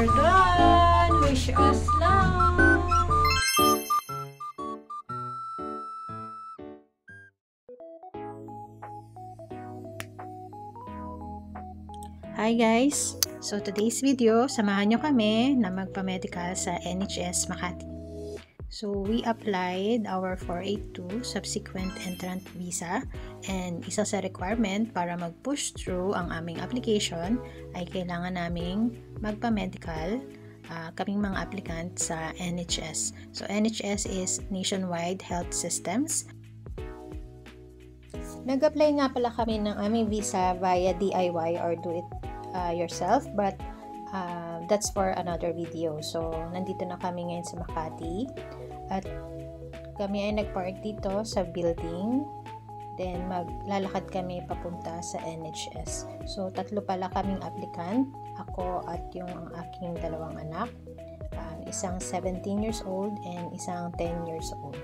We're done! Wish us luck! Hi guys! So today's video, samahan nyo kami na magpa-medical sa NHS Makati. So we applied our 482 subsequent entrant visa, and isa sa requirement para mag-push through ang aming application ay kailangan naming magpa-medical kaming mga applicant sa NHS. So NHS is Nationwide Health Systems. Nag-apply nga pala kami ng aming visa via DIY or do it yourself, but that's for another video. So nandito na kami ngayon sa Makati at kami ay nag-park dito sa building, then maglalakad kami papunta sa NHS. So tatlo pala kaming applicant, ako at yung aking dalawang anak, isang 17 years old and isang 10 years old.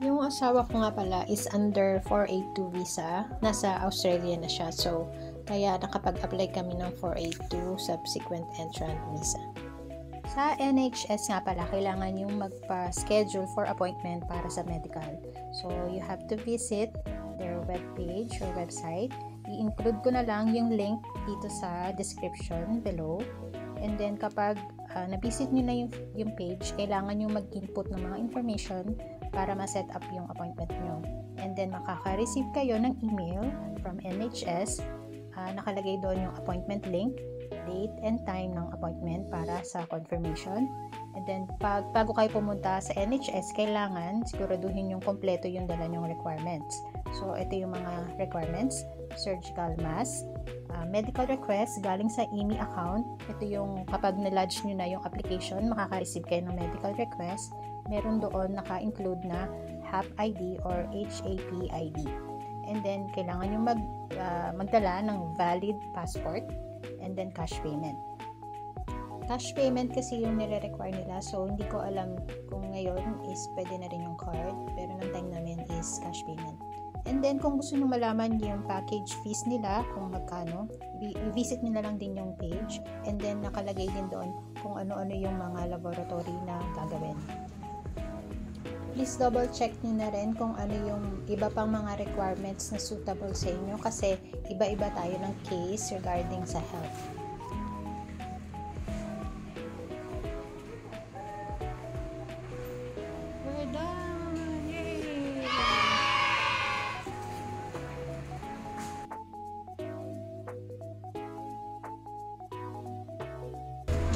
Yung asawa ko nga pala is under 482 visa, nasa Australia na siya, so kaya nakapag-apply kami ng 482 subsequent entrant visa. Sa NHS nga pala, kailangan yung magpa-schedule for appointment para sa medical. So you have to visit their webpage or website. I-include ko na lang yung link dito sa description below. And then kapag na-visit nyo na yung page, kailangan yung mag-input ng mga information para ma-set up yung appointment nyo. And then makaka-receive kayo ng email from NHS. Nakalagay doon yung appointment link, date and time ng appointment para sa confirmation. And then bago kayo pumunta sa NHS, kailangan siguraduhin yung kompleto yung dala nyong requirements. So ito yung mga requirements: surgical mask, medical request galing sa IMI account. Ito yung kapag na-lodge nyo na yung application, makaka-receive kayo ng medical request. Meron doon naka-include na HAP ID or HAP ID. And then kailangan yung magdala ng valid passport, and then cash payment. Cash payment kasi yung nire-require nila, so hindi ko alam kung ngayon is pwede na rin yung card, pero ng time namin is cash payment. And then kung gusto nyo malaman yung package fees nila, kung magkano, i-visit nyo na lang din yung page, and then nakalagay din doon kung ano-ano yung mga laboratory na gagawin. Please double check nyo na rin kung ano yung iba pang mga requirements na suitable sa inyo, kasi iba-iba tayo ng case regarding sa health. We're done! Yay!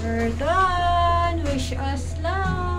We're done! Wish us luck!